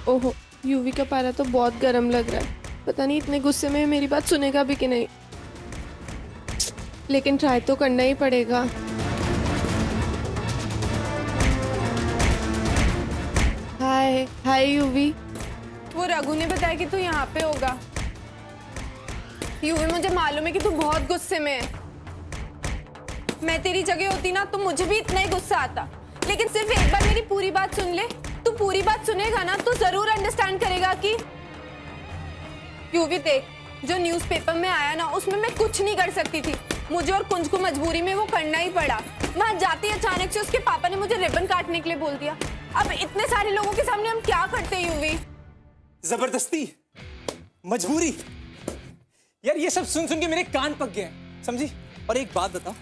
ओहो, यूवी का पारा तो बहुत गर्म लग रहा है। पता नहीं इतने गुस्से में मेरी बात सुनेगा भी कि नहीं, लेकिन ट्राई तो करना ही पड़ेगा। हाय हाय यूवी। वो रघु ने बताया कि तू यहाँ पे होगा। यूवी, मुझे मालूम है कि तू बहुत गुस्से में है। मैं तेरी जगह होती ना तो मुझे भी इतना ही गुस्सा आता, लेकिन सिर्फ एक बार मेरी पूरी बात सुन ले। तू पूरी बात सुनेगा ना तो जरूर अंडरस्टैंड करेगा कि यूवी देख, जो न्यूज़पेपर में आया ना उसमें मैं कुछ नहीं कर सकती थी। मुझे और कुंज को मजबूरी में वो करना ही पड़ा। वहां जाती अचानक से उसके पापा ने मुझे रिबन काटने के लिए बोल दिया। अब इतने सारे लोगों के सामने हम क्या करते हैं यूवी? जबरदस्ती, मजबूरी, यार ये सब सुन सुन के मेरे कान पक गए हैं, समझी? और एक बात बता,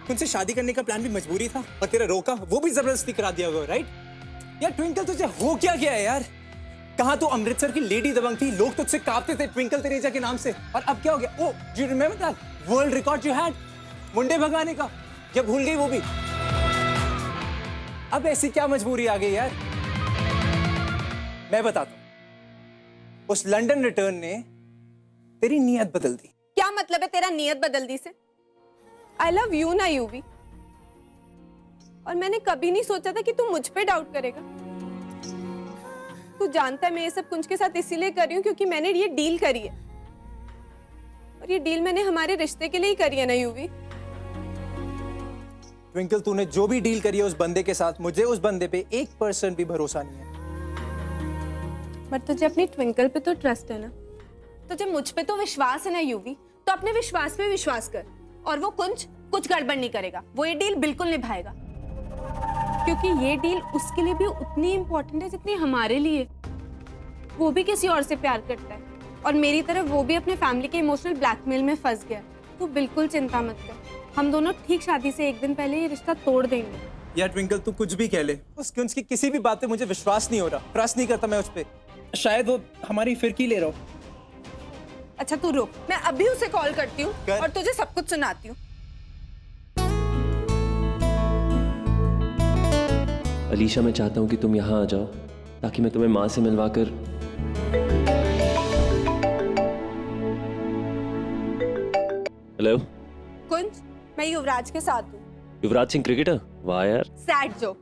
तुमसे शादी करने का प्लान भी मजबूरी था और तेरा रोका वो भी जबरदस्ती करा दिया गया, राइट? यार ट्विंकल, तुझे हो क्या गया है यार? कहाँ तो अमृतसर की लेडी दबंग थी, लोग तुझसे कांपते थे ट्विंकल तेरेजा के नाम से, और अब क्या हो गया? Oh, you remember that world record you had मुंडे भगाने का? क्या भूल गई वो भी? अब ऐसी क्या मजबूरी आ गई यार? मैं बताता हूं, उस लंदन रिटर्न ने तेरी नीयत बदल दी। क्या मतलब है तेरा नीयत बदल दी से? आई लव यू ना यूवी, और मैंने कभी नहीं सोचा था कि तू मुझ पे डाउट करेगा। तू जानता है मैं ये सब कुंज के साथ इसीलिए कर रही हूँ क्योंकि मैंने ये डील करी है, और ये डील मैंने हमारे रिश्ते के लिए ही करी है ना यूवी। ट्विंकल, तूने जो भी डील करी है उस बंदे के साथ, मुझे उस बंदे पे 1% भी भरोसा नहीं है। बट तुझे अपनी ट्विंकल पे तो ट्रस्ट है ना, तुझे मुझ पे तो विश्वास है ना यूवी, तो अपने विश्वास पे विश्वास कर। और वो कुंज कुछ गड़बड़ नहीं करेगा, वो ये डील बिल्कुल निभाएगा, क्योंकि ये डील उसके लिए भी उतनी इंपॉर्टेंट है जितनी हमारे लिए। वो भी किसी और से प्यार करता है, और मेरी तरह वो भी अपने फैमिली के इमोशनल ब्लैकमेल में फंस गया। तू बिल्कुल चिंता मत कर, हम दोनों ठीक शादी से एक दिन पहले ये रिश्ता तोड़ देंगे। यार ट्विंकल, तू कुछ भी कह ले, उस कुंज की किसी भी बात पे मुझे विश्वास नहीं हो रहा, ट्रस्ट नहीं करता मैं उस पे। शायद वो हमारी फिरकी ले रहा हो। अच्छा तू रुक, मैं अभी उसे कॉल करती हूँ कर। और तुझे सब कुछ सुनाती हूँ। अलीशा, मैं चाहता हूँ कि तुम यहाँ आ जाओ ताकि मैं तुम्हें माँ से मिलवा कर। हेलो कुंज, मैं युवराज के साथ हूँ। युवराज सिंह क्रिकेटर? वाह यार। Sad joke.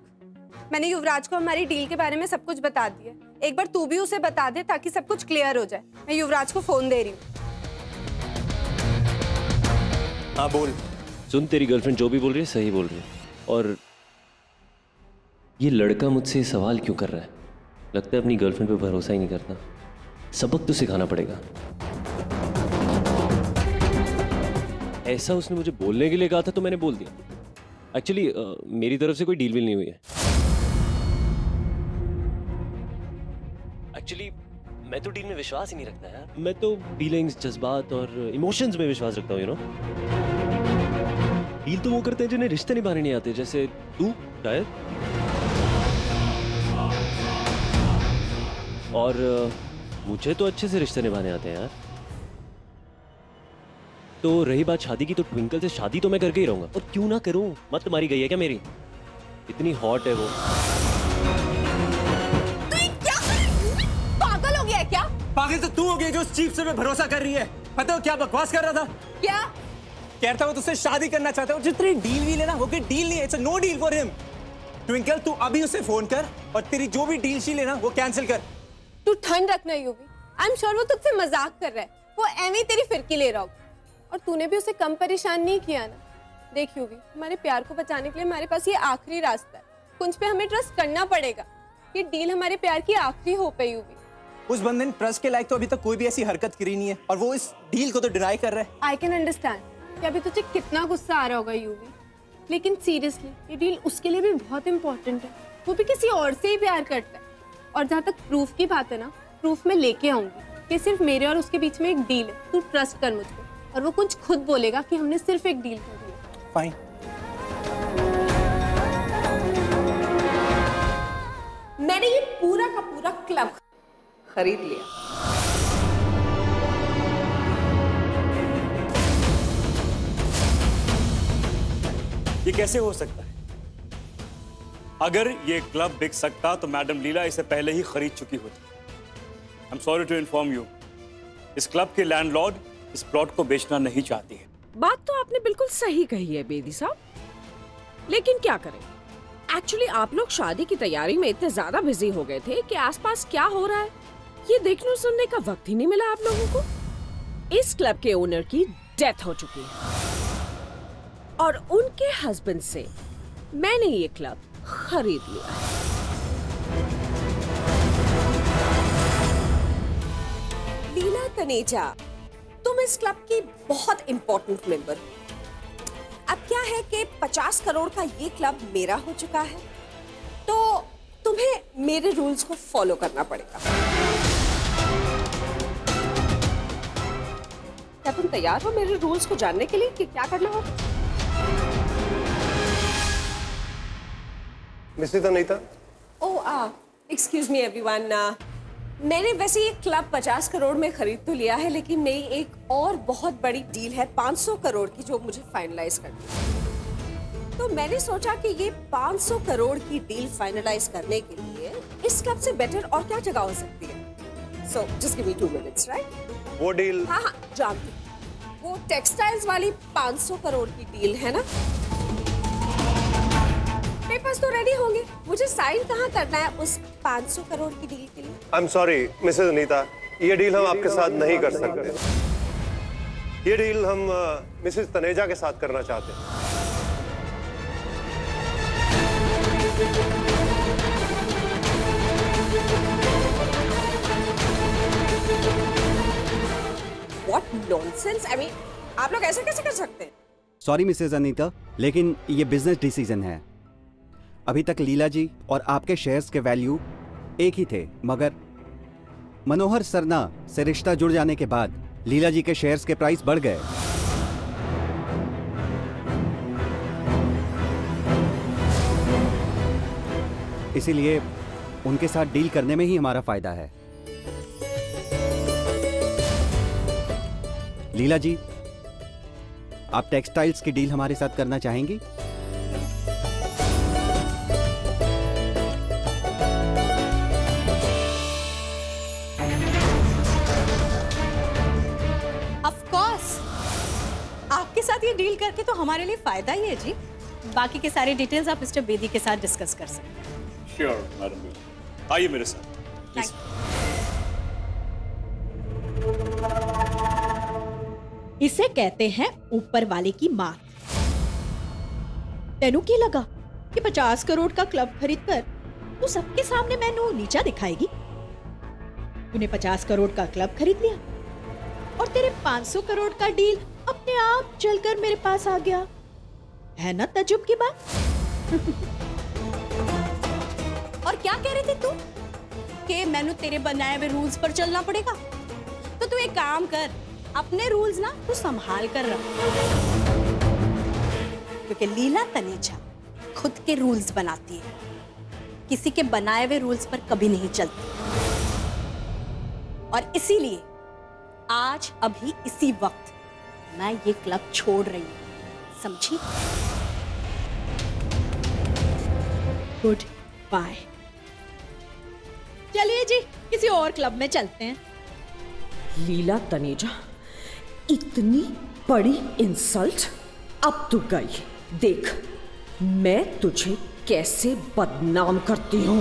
मैंने युवराज को हमारी डील के बारे में सब कुछ बता दिया। एक बार तू भी उसे बता दे ताकि सब कुछ क्लियर हो जाए। मैं युवराज को फोन दे रही हूँ। हाँ बोल। सुन, तेरी गर्लफ्रेंड जो भी बोल रही है सही बोल रही है, और ये लड़का मुझसे सवाल क्यों कर रहा है? लगता है अपनी गर्लफ्रेंड पे भरोसा ही नहीं करता। सबक तो सिखाना पड़ेगा। ऐसा उसने मुझे बोलने के लिए कहा था तो मैंने बोल दिया। एक्चुअली मेरी तरफ से कोई डील विल नहीं हुई है। एक्चुअली मैं तो डील में विश्वास ही नहीं रखता यार। मैं तो फीलिंग्स, जज्बात और इमोशंस में विश्वास रखता हूँ, यू नो। डील तो वो करते हैं जिन्हें रिश्ते निभाने नहीं आते, जैसे तू शायद। और मुझे तो अच्छे से रिश्ते निभाने आते हैं यार। तो रही बात शादी की, तो ट्विंकल से शादी तो मैं करके ही रहूंगा, और क्यों ना करूं? मत मारी गई है क्या मेरी? इतनी हॉट है वो। पागल हो गया है क्या? पागल तो तू हो गई जो उस चीफ से मैं भरोसा कर रही है। पता हो क्या बकवास कर रहा था? क्या कहता वो तुझसे शादी करना चाहता है, और जितनी डील भी लेना, वो कोई डील नहीं है, it's no deal for him. Twinkle, तू अभी उसे फोन कर और तेरी जो भी डील शी लेना वो कैंसिल कर। तू ठंड रखना यूवी, आई एम श्योर वो तुझसे मजाक कर रहा है। वो एਵੇਂ ही तेरी फिरकी ले रहा होगा, और तूने भी उसे कम परेशान नहीं किया ना। देख यूवी, हमारे प्यार को बचाने के लिए हमारे पास ये आखिरी रास्ता है। कुंज पे हमें ट्रस्ट करना पड़ेगा। ये डील हमारे प्यार की आखिरी होप है यूवी। उस बंदे ने ट्रस्ट के लायक तो अभी तक कोई भी ऐसी हरकत करी नहीं है, और वो इस डील को तो डिनाई कर रहा है। आई कैन अंडरस्टैंड कि अभी तुझे कितना गुस्सा आ रहा होगा यूवी, लेकिन सीरियसली ये डील उसके लिए भी बहुत इंपॉर्टेंट है। वो भी किसी और से ही प्यार करता है। और जहाँ तक प्रूफ की बात है ना, प्रूफ मैं लेके आऊंगी कि सिर्फ मेरे और उसके बीच में एक डील है। तू ट्रस्ट कर मुझ पे, और वो कुछ खुद बोलेगा कि हमने सिर्फ एक डील कर दी है। फाइन। मैंने ये पूरा का पूरा क्लब खरीद लिया। ये कैसे हो सकता है? अगर ये क्लब बिक सकता तो मैडम लीला इसे पहले ही खरीद चुकी होती। I am sorry to inform you, इस क्लब के लैंडलॉर्ड इस प्लॉट को बेचना नहीं चाहती है। बात तो आपने बिल्कुल सही कही है बेदी साहब, लेकिन क्या करें, एक्चुअली आप लोग शादी की तैयारी में इतने ज्यादा बिजी हो गए थे कि आसपास क्या हो रहा है ये देखने सुनने का वक्त ही नहीं मिला आप लोगों को। इस क्लब के ओनर की डेथ हो चुकी है और उनके हस्बैंड से मैंने ये क्लब खरीद लिया है। लीला तनेजा, तुम इस क्लब की बहुत इंपॉर्टेंट मेंबर हो। अब क्या है कि 50 करोड़ का ये क्लब मेरा हो चुका है, तो तुम्हें मेरे रूल्स को फॉलो करना पड़ेगा। क्या तुम तैयार हो मेरे रूल्स को जानने के लिए कि क्या करना होगा? Mrs Anita, oh excuse me everyone, मैंने वैसे ये क्लब 50 करोड़ में खरीद तो लिया है, लेकिन मेरी एक और बहुत बड़ी डील है 500 करोड़ की जो मुझे फाइनलाइज करनी है। तो मैंने सोचा कि ये 500 करोड़ की डील फाइनलाइज करने के लिए इस क्लब से बेटर और क्या जगह हो सकती है। So just give me 2 minutes, right? वो डील? हाँ हाँ जानती हूँ। वो टेक्सटाइल्स वाली 500 करोड़ की डील है ना। पेपर्स तो रेडी होंगे, मुझे साइन कहाँ करना है उस 500 करोड़ की डील के लिए? आई एम सॉरी मिसेस अनीता, ये डील हम आपके साथ नहीं कर सकते। ये डील हम मिसेस तनेजा के साथ करना चाहते हैं। What nonsense! I mean, आप लोग ऐसे कैसे कर सकते हैं? सॉरी मिसेज अनीता, लेकिन ये बिजनेस डिसीजन है। अभी तक लीला जी और आपके शेयर्स के वैल्यू एक ही थे, मगर मनोहर सरना से रिश्ता जुड़ जाने के बाद लीला जी के शेयर्स के प्राइस बढ़ गए। इसीलिए उनके साथ डील करने में ही हमारा फायदा है। लीला जी, आप टेक्सटाइल्स की डील हमारे साथ करना चाहेंगी? ऑफ कोर्स, आपके साथ ये डील करके तो हमारे लिए फायदा ही है जी। बाकी के सारे डिटेल्स आप मिस्टर बेदी के साथ डिस्कस कर सकते हैं। श्योर मैडम, आइए मेरे साथ प्लीज। इसे कहते हैं ऊपर वाले की मार। तेनू की लगा कि 50 करोड़ का क्लब खरीदकर तू सबके सामने मैनू नीचा दिखाएगी? तूने 50 करोड़ का क्लब खरीद लिया और तेरे 500 करोड़ का डील अपने आप चलकर मेरे पास आ गया। है ना तजुब की बात? और क्या कह रही थी तू कि मैंने तेरे बनाए हुए रूल्स पर चलना पड़ेगा? तो तू एक काम कर, अपने रूल्स ना तू संभाल कर रख, क्योंकि लीला तनेजा खुद के रूल्स बनाती है, किसी के बनाए हुए रूल्स पर कभी नहीं चलती। और इसीलिए आज अभी इसी वक्त मैं ये क्लब छोड़ रही हूं, समझी? Goodbye. चलिए जी, किसी और क्लब में चलते हैं। लीला तनेजा, इतनी बड़ी इंसल्ट! अब तू गई, देख मैं तुझे कैसे बदनाम करती हूँ।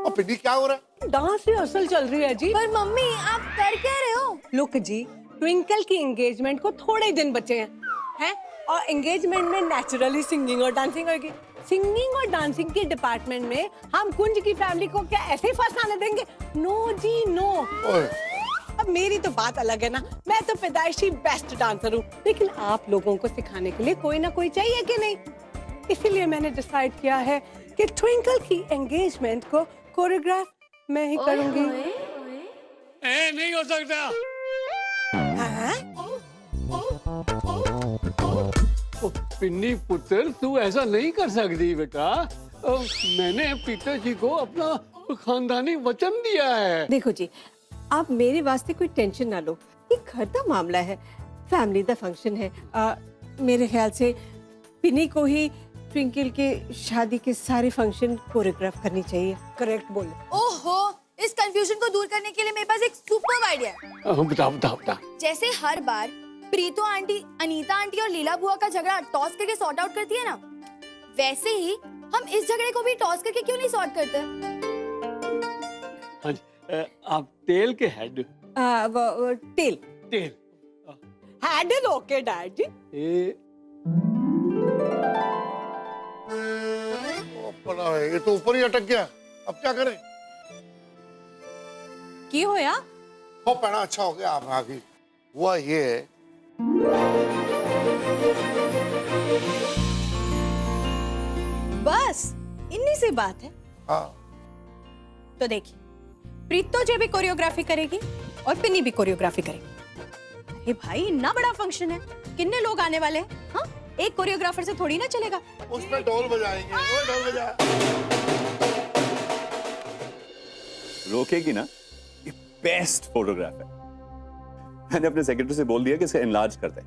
और पिंडी क्या हो रहा है? डांस रिहर्सल चल रही है जी। पर मम्मी आप कर क्या रहे हो? लुक जी, ट्विंकल की एंगेजमेंट को थोड़े ही दिन बचे हैं और एंगेजमेंट में नेचुरली सिंगिंग और डांसिंग होगी। सिंगिंग और डांसिंग के डिपार्टमेंट में हम कुंज की फैमिली को क्या ऐसे ही फर्स्ट आने देंगे? नो जी नो। अब मेरी तो बात अलग है ना, मैं तो पैदाइशी बेस्ट डांसर हूँ, लेकिन आप लोगों को सिखाने के लिए कोई ना कोई चाहिए कि नहीं? इसीलिए मैंने डिसाइड किया है कि ट्विंकल की एंगेजमेंट को कोरियोग्राफ मैं ही करूंगी। नहीं हो सकता। पिन्नी पुत्र, तू ऐसा नहीं कर सकती बेटा। मैंने पिताजी को अपना खानदानी वचन दिया है। देखो जी, आप मेरे वास्ते कोई टेंशन ना लो, ये घर का मामला है, फैमिली द फंक्शन है। मेरे ख्याल से पिनी को ही ट्विंकल के शादी के सारे फंक्शन कोरियोग्राफ करनी चाहिए। करेक्ट बोलो। ओहो, इस कंफ्यूजन को दूर करने के लिए मेरे पास एक सुपर आइडिया है। बता। जैसे हर बार प्रीतो आंटी, अनीता आंटी और लीला बुआ का झगड़ा टॉस करके सॉर्ट आउट करती है ना, वैसे ही हम इस झगड़े को भी टॉस करके क्यों नहीं सॉर्ट करते? हाँ जी, आप तेल के हेड। टेल तेल हैंडल ओके डैड। ये तो ऊपर ही अटक गया, अब क्या करें? की होया? हो पैना अच्छा हो गया, आप आ गई। हुआ ये है बस इन्हीं से बात है। हाँ तो देखिए, प्रीतो जे भी कोरियोग्राफी करेगी और पिनी भी कोरियोग्राफी करेगी। अरे भाई, इतना बड़ा फंक्शन है, कितने लोग आने वाले हैं? हाँ, एक कोरियोग्राफर से थोड़ी ना चलेगा। उसमें ढोल बजाएंगे, वो ढोल बजा। रोकेगी ना, ये बेस्ट फोटोग्राफ है। मैंने अपने सेक्रेटरी से बोल दिया कि इसे एनलार्ज कर दें,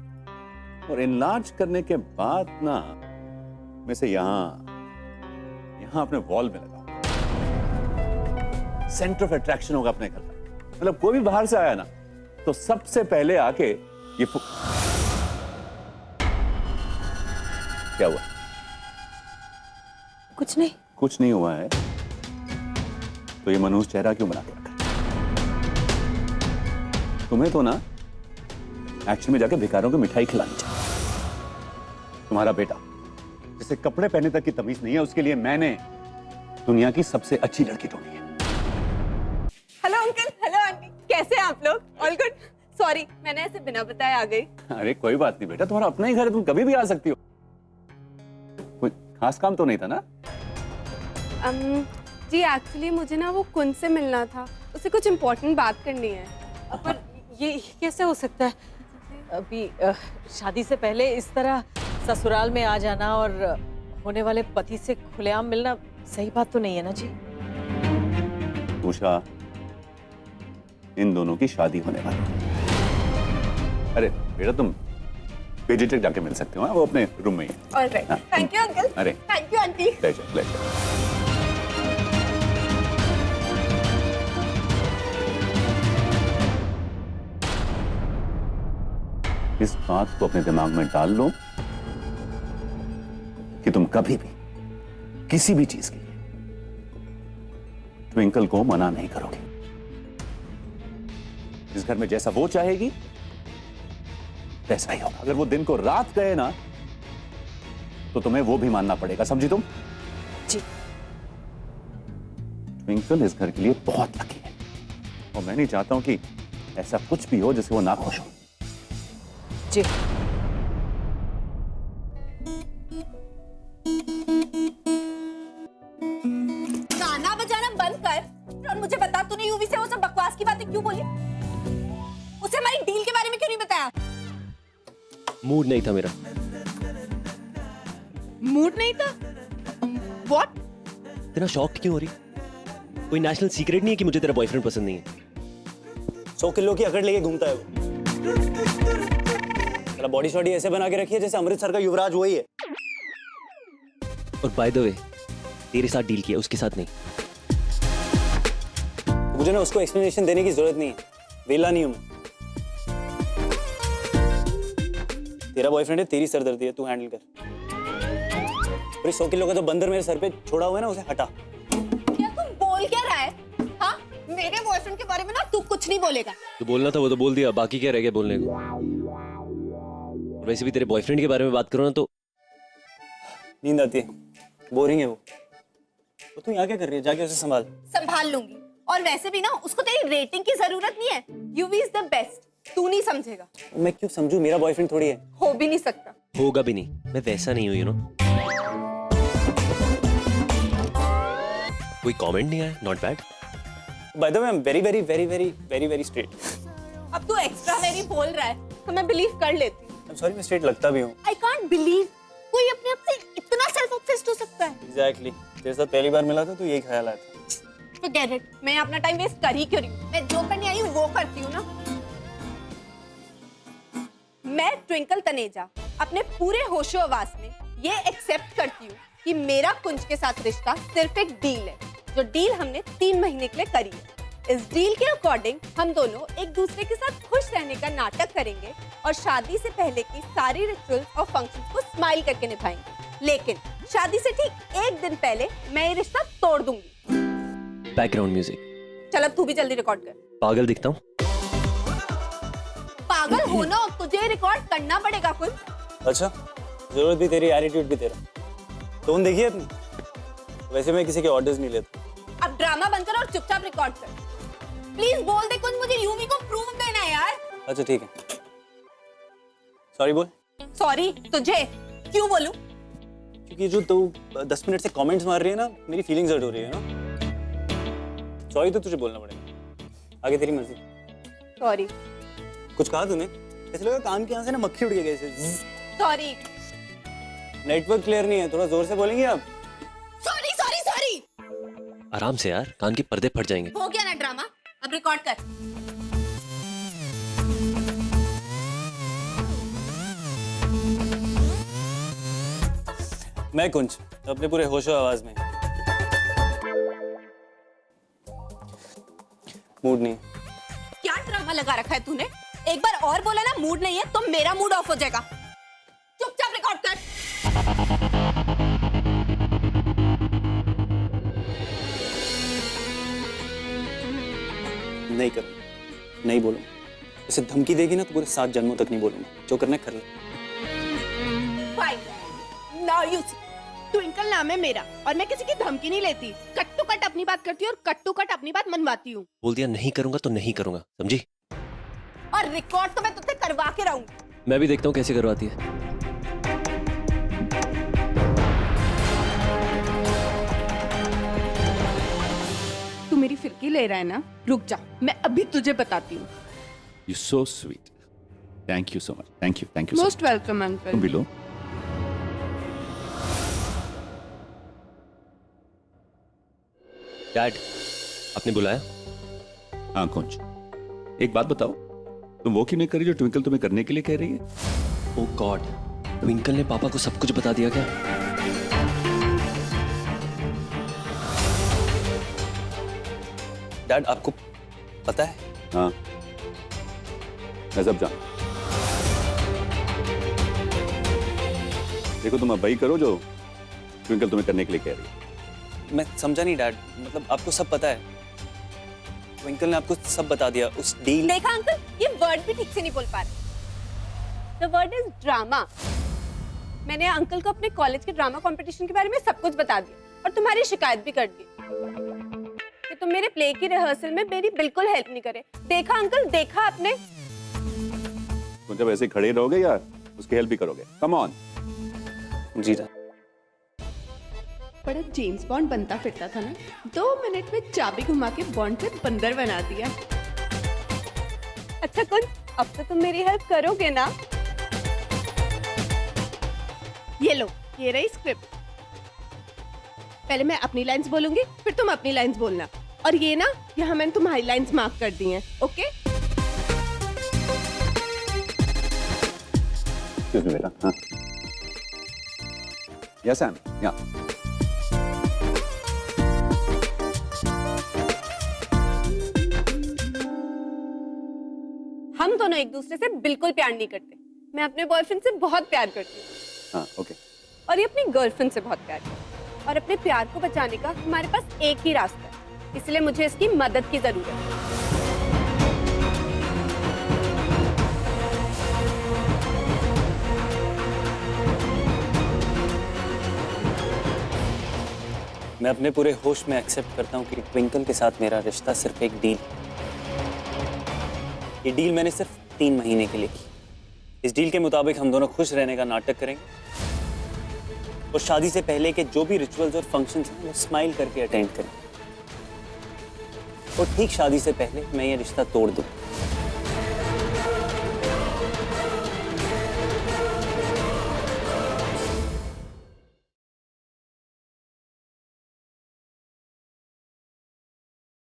और एनलार्ज करने के बाद ना मैं इसे यहाँ अपने वॉल में लगाऊंगा। सेंटर ऑफ अट्रैक्शन होगा अपने घर का। मतलब कोई भी बाहर से आया ना तो सबसे पहले आके ये क्या हुआ? कुछ नहीं। कुछ नहीं हुआ है तो ये मनोज चेहरा क्यों बना के रखा? तुम्हें तो ना एक्शन में जाके भिखारियों को मिठाई खिलानी चाहिए। तुम्हारा बेटा जिसे कपड़े पहनने तक की तमीज नहीं है, उसके लिए मैंने दुनिया की सबसे अच्छी लड़की ढूंढी है। हेलो अंकल, हेलो आंटी, कैसे हैं आप लोग? All good. सॉरी, मैंने ऐसे बिना बताए आ गई। अरे कोई बात नहीं बेटा, तुम्हारा अपना ही घर है, तुम कभी भी आ सकती हो। कोई खास काम तो नहीं था ना? जी एक्चुअली मुझे ना वो कुंज से मिलना था, उससे कुछ इम्पोर्टेंट बात करनी है। पर ये कैसे हो सकता है? अभी शादी से पहले इस तरह ससुराल में आ जाना और होने वाले पति से खुलेआम मिलना सही बात तो नहीं है ना जी? उषा, इन दोनों की शादी होने वाली है। अरे बेटा, तुम पीजी तक जाके मिल सकते हो, वो अपने रूम में ही है। Alright, thank you uncle. अरे थैंक यू आंटी। प्लेजर। इस बात को अपने दिमाग में डाल लो कि तुम कभी भी किसी भी चीज के लिए ट्विंकल को मना नहीं करोगे। इस घर में जैसा वो चाहेगी वैसा ही होगा। अगर वो दिन को रात कहे ना तो तुम्हें वो भी मानना पड़ेगा, समझी तुम? जी। ट्विंकल इस घर के लिए बहुत लकी है और मैं नहीं चाहता हूं कि ऐसा कुछ भी हो जिससे वो नाखुश हो। जी। गाना बजाना बंद कर और मुझे बता, तूने यूवी से वो सब बकवास की बातें क्यों बोली? उसे हमारी डील के बारे में क्यों नहीं बताया? मूड नहीं था मेरा। मूड नहीं था? व्हाट? इतना शॉक क्यों हो रही? कोई नेशनल सीक्रेट नहीं है कि मुझे तेरा बॉयफ्रेंड पसंद नहीं है। 100 किलो की अकड़ लेके घूमता है वो। तेरा बॉडी शॉडी ऐसे बना के रखी है जैसे अमृतसर का युवराज वही है। और बाय द वे, तेरे साथ डील किया, उसके साथ नहीं। मुझे ना उसको एक्सप्लेनेशन देने की जरूरत नहीं है, वेला नहीं हूं मैं। तेरा बॉयफ्रेंड है, तेरी सरदर्दी है, तू हैंडल कर। और 100 किलो का तो बंदर मेरे सर पे छोड़ा हुआ है ना, उसे हटा। क्या तू बोल क्या रहा है? हाँ, मेरे बॉयफ्रेंड के बारे में ना तू कुछ नहीं बोलेगा। तो बोलना था वो तो बोल दिया, बाकी क्या रह गया बोलने को? और वैसे भी तेरे बॉयफ्रेंड के बारे में बात करो ना तो नींद आती है, बोरिंग है वो। तो तू यहाँ क्या कर रही है? जाके उसे संभाल। संभाल लूंगी। और वैसे भी ना उसको तेरी रेटिंग की जरूरत नहीं है। UV is the best. तू नहीं समझेगा। मैं क्यों समझू? मेरा बॉयफ्रेंड थोड़ी है। हो भी नहीं सकता। होगा भी नहीं, मैं वैसा नहीं हूं, यू नो। कोई कमेंट नहीं आया? Not bad. By the way, I am very very very very very very straight. अब तू एक्स्ट्रा वेरी बोल रहा है तो मैं बिलीव कर लेती हूँ। आई एम सॉरी, मैं स्ट्रेट लगता भी हूँ। आई कांट बिलीव कोई अपने आप से इतना सेल्फ ऑब्सेस्ड हो सकता है। एग्जैक्टली। तेरे साथ पहली बार मिला था तो यही ख्याल आया था। Forget it. मैं अपना टाइम वेस्ट कर ही क्यों रही हूँ? मैं जो करने आई हूँ वो करती हूँ ना। मैं ट्विंकल तनेजा अपने पूरे होशो आवाज में ये एक्सेप्ट करती हूँ कि मेरा कुंज के साथ रिश्ता सिर्फ एक डील है, जो डील हमने 3 महीने के लिए करी है। इस डील के अकॉर्डिंग हम दोनों एक दूसरे के साथ खुश रहने का नाटक करेंगे और शादी से पहले की सारी रिचुअल्स और फंक्शंस को स्माइल करके निभाएंगे। लेकिन शादी से ठीक 1 दिन पहले मैं ये रिश्ता तोड़ दूंगी। Background music. चल अब तू भी जल्दी रिकॉर्ड कर। पागल दिखता हूँ? पागल हो ना, तुझे रिकॉर्ड करना पड़ेगा कुछ। अच्छा, जरूरत भी तेरी, एटीट्यूड भी तेरा। टोन देखिए अपनी। वैसे मैं किसी के ऑर्डर्स नहीं लेता। अब ड्रामा बंद कर और चुपचाप रिकॉर्ड कर। प्लीज बोल दे कुछ, मुझे यूवी को प्रूफ देना है यार। अच्छा ठीक है, सॉरी बोल। सॉरी तुझे क्यों बोलूं? क्योंकि जो तू 10 मिनट से कमेंट्स मार रही है ना, मेरी फीलिंग्स हर्ट हो रही है ना। सॉरी तो तुझे बोलना पड़ेगा, आगे तेरी मर्जी। सॉरी। कुछ कहा तूने? ऐसे लगा कान के यहाँ से ना मक्खी उड़ के गई। सॉरी। नेटवर्क क्लियर नहीं है, थोड़ा जोर से बोलेंगे आप? Sorry sorry sorry. आराम से यार, कान के पर्दे फट जाएंगे। हो गया ना ड्रामा, अब रिकॉर्ड कर। मैं कुंज अपने पूरे होशो आवाज में। मूड नहीं। क्या ड्रामा लगा रखा है तूने? एक बार और बोला ना मूड नहीं है तो मेरा मूड ऑफ हो जाएगा। चुपचाप रिकॉर्ड कर। नहीं कर, नहीं बोलूंगा। इसे धमकी देगी ना तो पूरे 7 जन्मों तक नहीं बोलूंगा। जो करना है कर ले। Fine, now you see. Twinkle नाम है मेरा और मैं किसी की धमकी नहीं लेती। कट टू कट अपनी बात करती हूँ और कट टू कट अपनी बात मनवाती हूँ। बोल दिया नहीं करूंगा तो नहीं करूंगा, समझी? और रिकॉर्ड तो मैं तुझसे करवा के रहूंगी। मैं भी देखता हूँ कैसे करवाती है। तू मेरी फिरकी ले रहा है ना? रुक जा, मैं अभी तुझे बताती हूँ। You so sweet, thank you so much. Thank you most welcome uncle. तुम भी लो। डैड, आपने बुलाया? हाँ कुंज, एक बात बताओ, तुम वो क्यों नहीं करी जो ट्विंकल तुम्हें करने के लिए कह रही है? ओह गॉड, ट्विंकल ने पापा को सब कुछ बता दिया क्या? डैड आपको पता है? हाँ, मैं सब जान। देखो तुम अब वही करो जो ट्विंकल तुम्हें करने के लिए कह रही है। मैं समझा नहीं डैड, मतलब आपको सब पता है? ट्विंकल ने आपको सब बता दिया उस डील। देखा अंकल, ये वर्ड भी ठीक से नहीं बोल पा रहे। The word is drama. मैंने अंकल को अपने कॉलेज के ड्रामा कंपटीशन के बारे में सब कुछ बता दिया और तुम्हारी शिकायत भी कर दी कि तुम मेरे प्ले की रिहर्सल में मेरी बिल्कुल हेल्प नहीं करे। देखा अंकल, देखा आपने? तुम जब ऐसे खड़े रहोगे या उसकी हेल्प भी करोगे? Come on. जी डैड। बड़ा जेम्स बॉन्ड बनता फिरता था ना, 2 मिनट में चाबी घुमा के बॉन्ड पे बंदर बना दिया। अच्छा कुछ, अब तो तुम मेरी हेल्प करोगे ना? ये लो, ये रही स्क्रिप्ट। पहले मैं अपनी लाइंस बोलूंगी, फिर तुम अपनी लाइंस बोलना। और ये ना, यहाँ मैंने तुम्हारी लाइंस मार्क कर दी हैं, ओके? Excuse me, बेटा। हाँ। Yes, Sam. Yeah. हम दोनों एक दूसरे से बिल्कुल प्यार नहीं करते। मैं अपने बॉयफ्रेंड से बहुत प्यार करती हूँ हाँ, ओके। और ये अपनी गर्लफ्रेंड से बहुत प्यार करती है। और अपने प्यार को बचाने का हमारे पास एक ही रास्ता है, इसलिए मुझे इसकी मदद की जरूरत है। मैं अपने पूरे होश में एक्सेप्ट करता हूँ कि ट्विंकल के साथ मेरा रिश्ता सिर्फ एक डील। ये डील मैंने सिर्फ 3 महीने के लिए की। इस डील के मुताबिक हम दोनों खुश रहने का नाटक करेंगे और शादी से पहले के जो भी रिचुअल्स और फंक्शंस हैं वो स्माइल करके अटेंड करेंगे। और ठीक शादी से पहले मैं ये रिश्ता तोड़ दूँ।